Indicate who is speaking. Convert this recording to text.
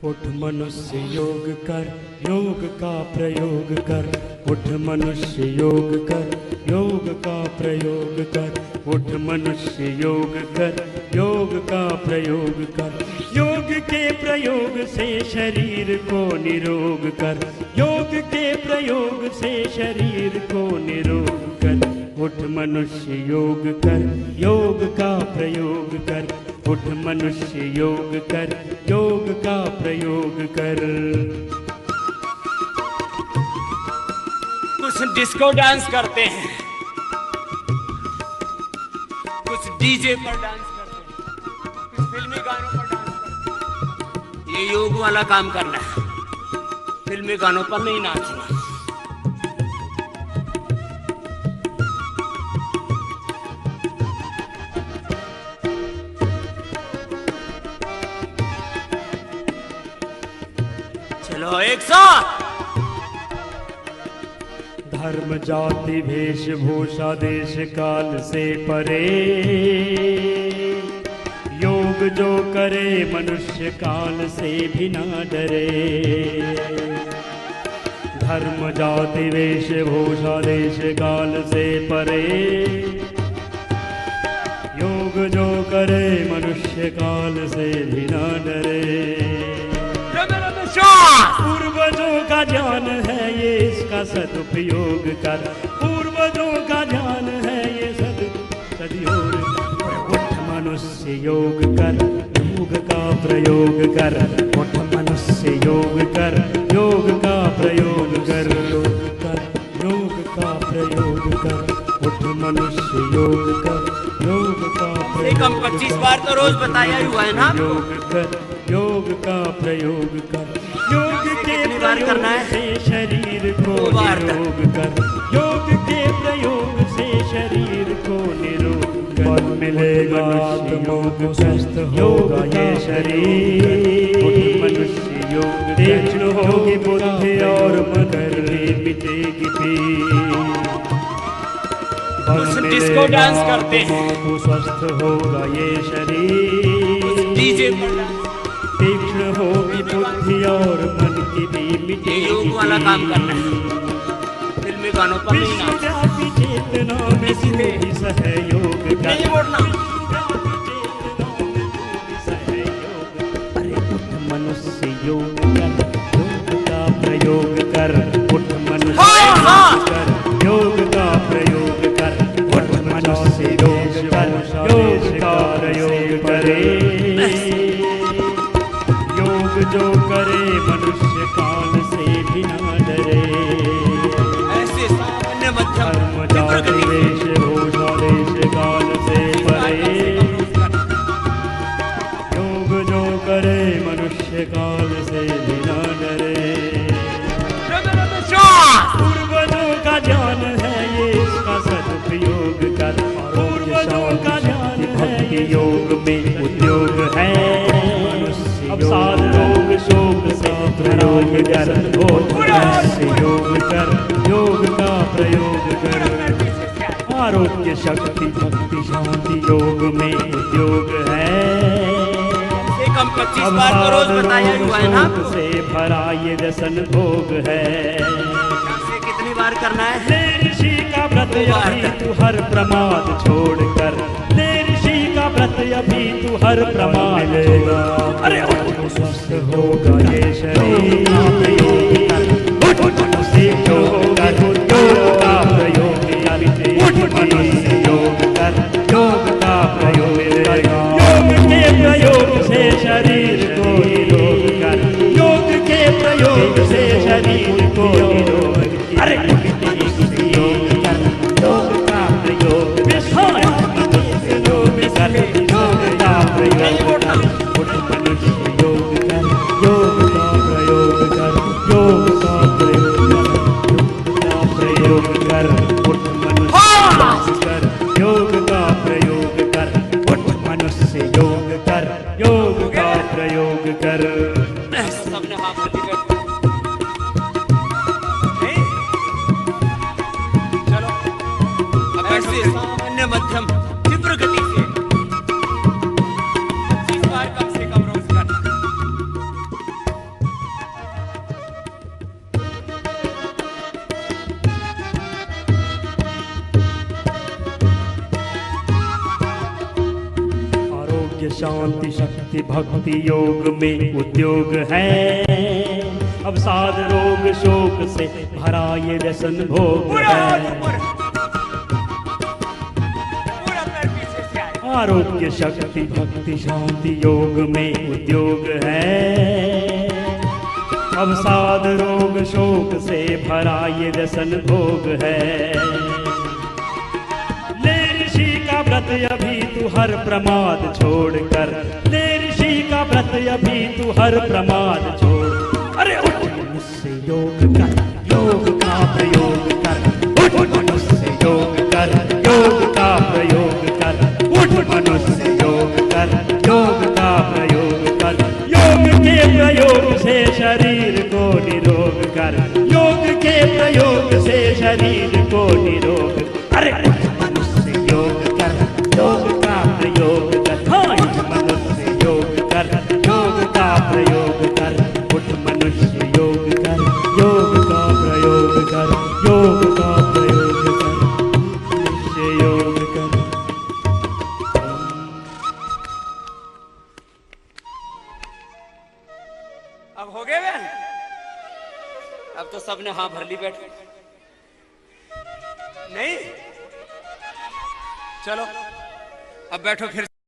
Speaker 1: उठ मनुष्य योग कर, योग का प्रयोग कर। उठ मनुष्य योग कर, योग का प्रयोग कर। उठ मनुष्य योग कर, योग का प्रयोग कर। योग के प्रयोग से शरीर को निरोग कर। योग के प्रयोग से शरीर को निरोग कर। उठ मनुष्य योग कर, योग का प्रयोग कर। उठ मनुष्य योग कर, योग का प्रयोग कर।
Speaker 2: कुछ डिस्को डांस करते हैं, कुछ डीजे पर डांस करते हैं, कुछ फिल्मी गानों पर डांस करते हैं। ये योग वाला काम करना है, फिल्मी गानों पर नहीं नाचना। चलो एक साथ।
Speaker 1: धर्म जाति वेशभूषा देश काल से परे, योग जो करे मनुष्य काल से भी ना डरे। धर्म जाति वेशभूषा देश काल से परे, योग जो करे मनुष्य काल से भी ना डरे। पूर्वजों का ज्ञान है ये, इसका सदुपयोग कर। पूर्वजों का ज्ञान है ये सदुपयोग। उठ मनुष्य योग कर, योग का प्रयोग कर। उठ मनुष्य योग कर, योग का प्रयोग कर। योग कर, योग का प्रयोग कर। उठ मनुष्य योग कर, योग का प्रयोग।
Speaker 2: कम 25 बार तो रोज बताया ही हुआ है ना।
Speaker 1: योग कर, योग का प्रयोग कर। योग के
Speaker 2: बार करना है
Speaker 1: से शरीर को निरोग कर। योग के प्रयोग से शरीर को निरोग कर। मन मिलेगा आत्माओं को स्वस्थ होगा ये शरीर। मनुष्य योग तीक्ष्ण होगी बुद्धि और मगर मिटेगी पीर।
Speaker 2: डिस्को डांस करते हैं,
Speaker 1: को स्वस्थ होगा ये शरीर।
Speaker 2: डीजे पर
Speaker 1: तीक्ष्ण होगी बुद्धि और मन की भी मिटेगी।
Speaker 2: योग वाला काम करना है, फिल्मी गानों पर नहीं नाचना।
Speaker 1: चेतना में सीधे सहयोग कर। अरे उठ मनुष्य योग कर, योग का प्रयोग कर। उठ मनुष्य योग कर, योग का प्रयोग कर। उठ मनुष्य योग कर, योग का प्रयोग करे। जो करे मनुष्य काल से भी ना डरे।
Speaker 2: ऐसे सामान्य मध्यम
Speaker 1: वेशभूषा देश काल से परे, योग जो करे मनुष्य काल से भी ना डरे। पूर्वजों का ज्ञान है ये, इसका सदुपयोग कर। पूर्वजों का ज्ञान है ये, योग में उद्योग है। अब साध लोग शोक से प्रयोग कर। योग कर, योग का प्रयोग कर। आरोग्य शक्ति भक्ति शांति योग में उद्योग है।
Speaker 2: कम 25 बार तो रोज बताया हुआ है ना।
Speaker 1: से भरा ये व्यसन भोग है।
Speaker 2: कितनी बार करना है?
Speaker 1: ले ऋषि का व्रत अभी तू हर प्रमाद छोड़ कर। ले ऋषि का व्रत अभी तू हर प्रमाद लेगा। अरे स्वस्थ होगा ये शरीर। मनुष्य योग कर, योग का प्रयोग कर। मनुष्य योग कर, योग का प्रयोग कर। योग के प्रयोग से शरीर को निरोग कर। योग के प्रयोग से शरीर को निरोग कर। अरे योग कर, योग का प्रयोग कर। योग कर, योग का प्रयोग कर। उठ मनुष्य योग कर, योग का प्रयोग कर। योग का प्रयोग कर, उठ मनुष्य कर, योग का प्रयोग कर। उठ मनुष्य योग कर, योग का प्रयोग कर।
Speaker 2: सबने हाथ कर। चलो अब ऐसे सामान्य मध्यम तीव्र गति से 25 बार कम से कम रोज करना।
Speaker 1: आरोग्य शांति शक्ति भक्ति योग में उद्योग है। अवसाद रोग शोक से भरा ये व्यसन भोग है। आरोग्य शक्ति भक्ति शांति योग में उद्योग है। अवसाद रोग शोक से भरा ये व्यसन भोग है। ले ऋषि का व्रत अभी तू हर प्रमाद छोड़कर, ले ऋषि का व्रत अभी तू हर प्रमाद छोड़। अरे उठ मुझसे योग कर, योग का प्रयोग कर। उठ मनुष्य योग कर, योग का प्रयोग कर। उठ मनुष्य योग कर, योग का प्रयोग कर। योग के प्रयोग से शरीर को निरोग कर, योग के प्रयोग से शरीर को निरोग। अरे उठ मनुष्य योग कर, योग का प्रयोग कर। हाँ, उठ मनुष्य योग कर, योग का प्रयोग कर। उठ मनुष्य योग कर, योग का प्रयोग कर, योग का प्रयोग कर। मनुष्य योग कर।
Speaker 2: अब हो गए बहन, अब तो सबने हाँ भर ली। बैठ नहीं, चलो अब बैठो फिर।